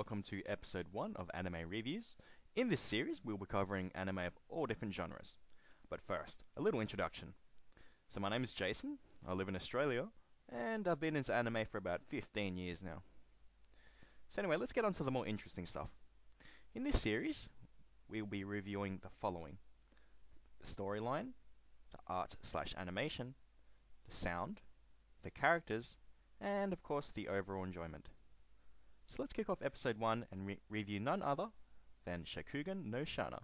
welcome to episode 1 of Anime Reviews. In this series, we'll be covering anime of all different genres. But first, a little introduction. So my name is Jason, I live in Australia, and I've been into anime for about 15 years now. So anyway, let's get on to the more interesting stuff. In this series, we'll be reviewing the following: the storyline, the art/animation, the sound, the characters, and of course the overall enjoyment. So let's kick off episode 1 and review none other than Shakugan no Shana.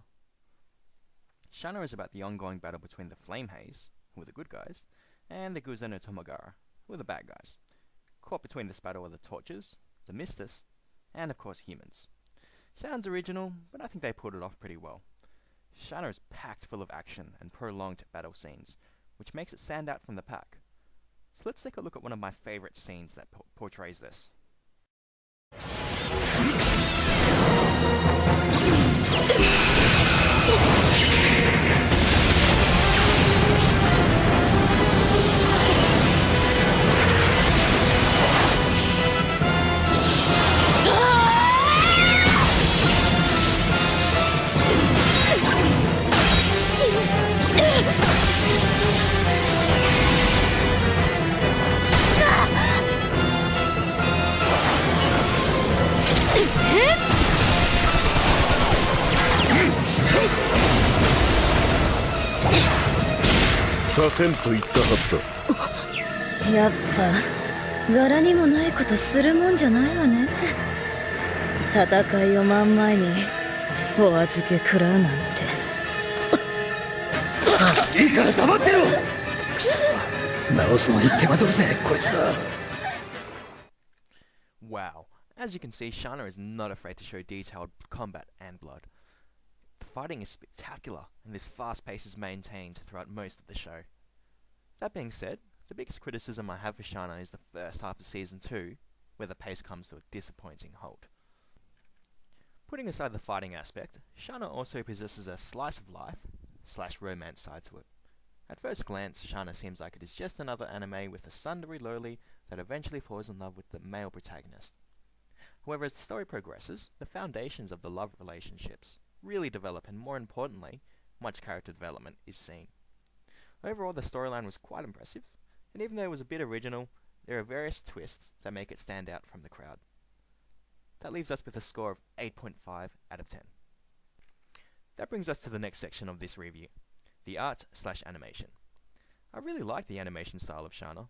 Shana is about the ongoing battle between the Flame Haze, who are the good guys, and the Guzen no Tomogara, who are the bad guys. Caught between this battle are the Torches, the Mistus, and of course humans. Sounds original, but I think they pulled it off pretty well. Shana is packed full of action and prolonged battle scenes, which makes it stand out from the pack. So let's take a look at one of my favourite scenes that portrays this. させんと言ったはずだ。やっぱ柄にもないことするもんじゃないわね。戦いを真ん前にお預け食らうなんて。いいから黙ってろ。くそ、直すのに手間取るぜこいつは。 Wow, as you can see, Shana is not afraid to show detailed combat and blood. The fighting is spectacular, and this fast pace is maintained throughout most of the show. That being said, the biggest criticism I have for Shana is the first half of Season 2, where the pace comes to a disappointing halt. Putting aside the fighting aspect, Shana also possesses a slice-of-life/romance side to it. At first glance, Shana seems like it is just another anime with a tsundere loli that eventually falls in love with the male protagonist. However, as the story progresses, the foundations of the love relationships really develop, and more importantly, much character development is seen. Overall, the storyline was quite impressive, and even though it was a bit original, there are various twists that make it stand out from the crowd. That leaves us with a score of 8.5 out of 10. That brings us to the next section of this review, the art/animation. I really like the animation style of Shana,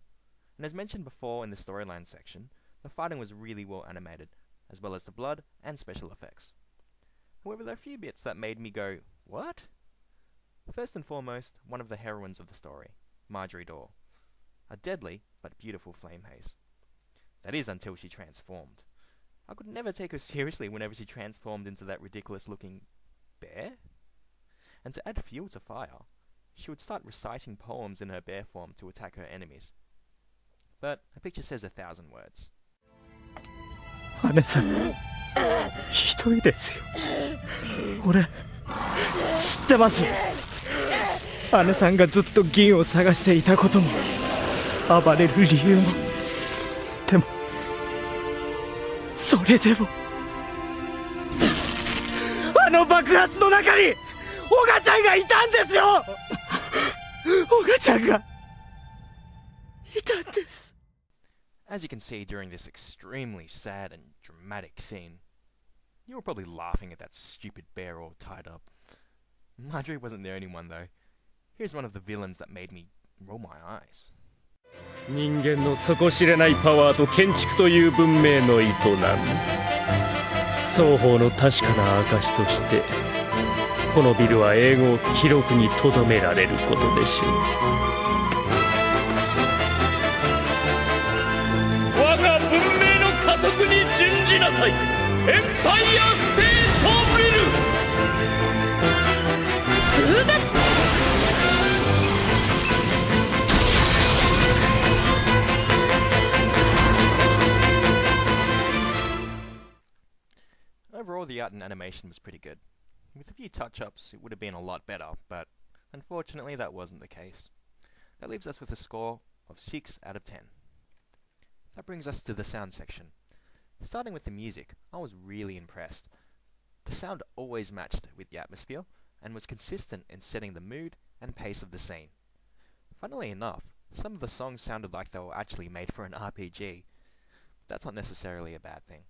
and as mentioned before in the storyline section, the fighting was really well animated, as well as the blood and special effects. However, there are a few bits that made me go, what? First and foremost, one of the heroines of the story, Marjorie Daw, a deadly but beautiful flame haze. That is until she transformed. I could never take her seriously whenever she transformed into that ridiculous looking bear. And to add fuel to fire, she would start reciting poems in her bear form to attack her enemies. But a picture says 1,000 words. 姉さん、ひどいですよ。俺、知ってます。姉さんがずっと銀を探していたことも、暴れる理由も。でも、それでも、あの爆発の中に、オガちゃんがいたんですよ。オガちゃんがいたんです。 As you can see during this extremely sad and dramatic scene, you were probably laughing at that stupid bear all tied up. Marjorie wasn't the only one though. Here's one of the villains that made me roll my eyes. 人間の底知れないパワーと建築という文明の営み、双方の確かな証としてこのビルは永劫記録に留められることでしょう。我が文明の加速に準じなさい。エンパイアステートビル。空絶。 Overall, the art and animation was pretty good. With a few touch-ups, it would have been a lot better, but unfortunately that wasn't the case. That leaves us with a score of 6 out of 10. That brings us to the sound section. Starting with the music, I was really impressed. The sound always matched with the atmosphere and was consistent in setting the mood and pace of the scene. Funnily enough, some of the songs sounded like they were actually made for an RPG. But that's not necessarily a bad thing.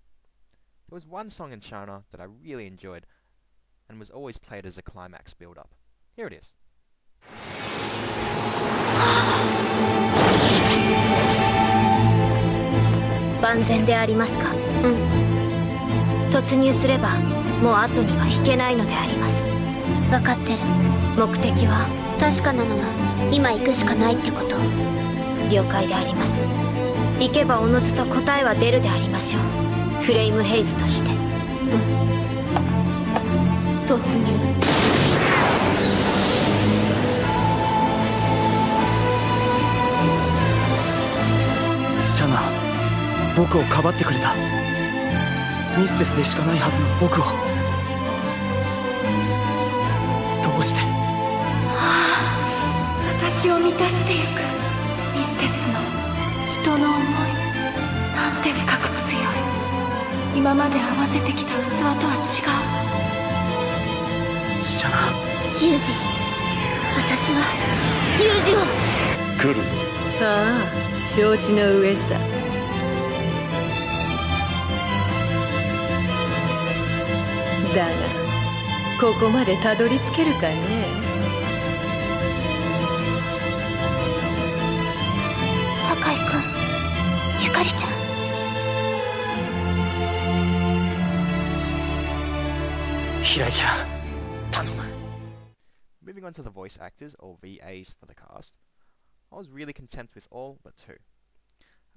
There was one song in Shana that I really enjoyed and was always played as a climax build-up. Here it is. 万全でありますか？うん。突入すればもう後には引けないのであります。分かってる。目的は確かなのは今行くしかないってこと。了解であります。行けばおのずと答えは出るでありましょう。フレイムヘイズとして。うん。突入。 シャナ、僕をかばってくれた。ミステスでしかないはずの僕をどうして。はあ、私を満たしていくミステスの人の思い、なんて深く強い。今まで合わせてきた器とは違う。シャナ、ユージ、私はユージを。来るぞ。ああ、承知の上さ。だがここまでたどり着けるかね。酒井君、ゆかりちゃん。平井ちゃん、頼む。 Moving on to the voice actors, or VAs, for the cast, I was really content with all but two.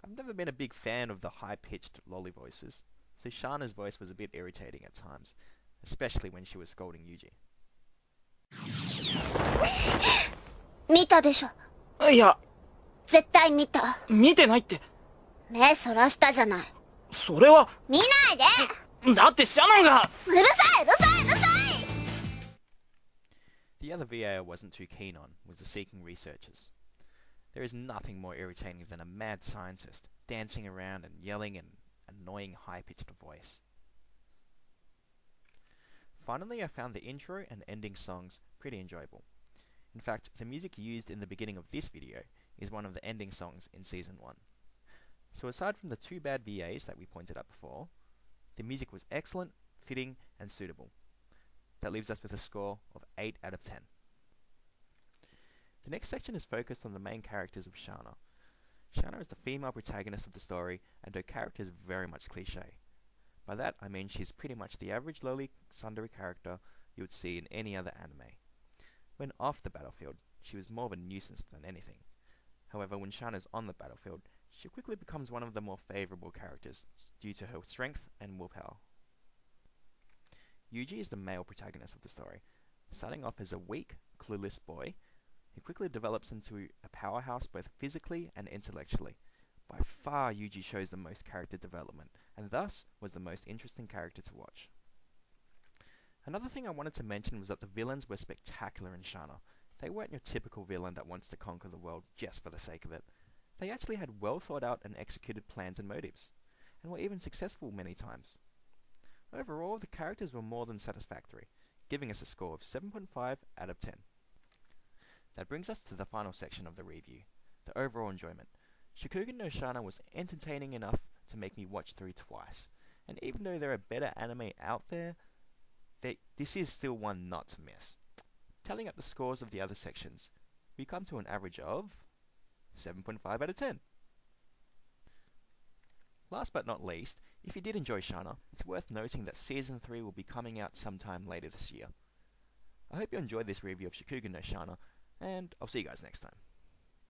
I've never been a big fan of the high-pitched lolly voices, so Shana's voice was a bit irritating at times, especially when she was scolding Yuji. 見たでしょ。いや、絶対見た。見てないって。目そらしたじゃない。それは。見ないで。だってシャノンが。うるさいうるさいうるさい。 The other VA I wasn't too keen on was the Seeking Researchers. There is nothing more irritating than a mad scientist dancing around and yelling in an annoying high-pitched voice. Finally, I found the intro and ending songs pretty enjoyable. In fact, the music used in the beginning of this video is one of the ending songs in Season 1. So aside from the two bad VAs that we pointed out before, the music was excellent, fitting, and suitable. That leaves us with a score of 8 out of 10. The next section is focused on the main characters of Shana. Shana is the female protagonist of the story, and her character is very much cliché. By that, I mean she's pretty much the average lowly tsundere character you would see in any other anime. When off the battlefield, she was more of a nuisance than anything. However, when Shana's on the battlefield, she quickly becomes one of the more favourable characters due to her strength and willpower. Yuji is the male protagonist of the story. Starting off as a weak, clueless boy, he quickly develops into a powerhouse both physically and intellectually. By far, Yuji shows the most character development, and thus was the most interesting character to watch. Another thing I wanted to mention was that the villains were spectacular in Shana. They weren't your typical villain that wants to conquer the world just for the sake of it. They actually had well thought out and executed plans and motives, and were even successful many times. Overall, the characters were more than satisfactory, giving us a score of 7.5 out of 10. That brings us to the final section of the review, the overall enjoyment. Shakugan no Shana was entertaining enough to make me watch through twice, and even though there are better anime out there, this is still one not to miss. Tallying up the scores of the other sections, we come to an average of 7.5 out of 10. Last but not least, if you did enjoy Shana, it's worth noting that Season 3 will be coming out sometime later this year. I hope you enjoyed this review of Shakugan no Shana, and I'll see you guys next time.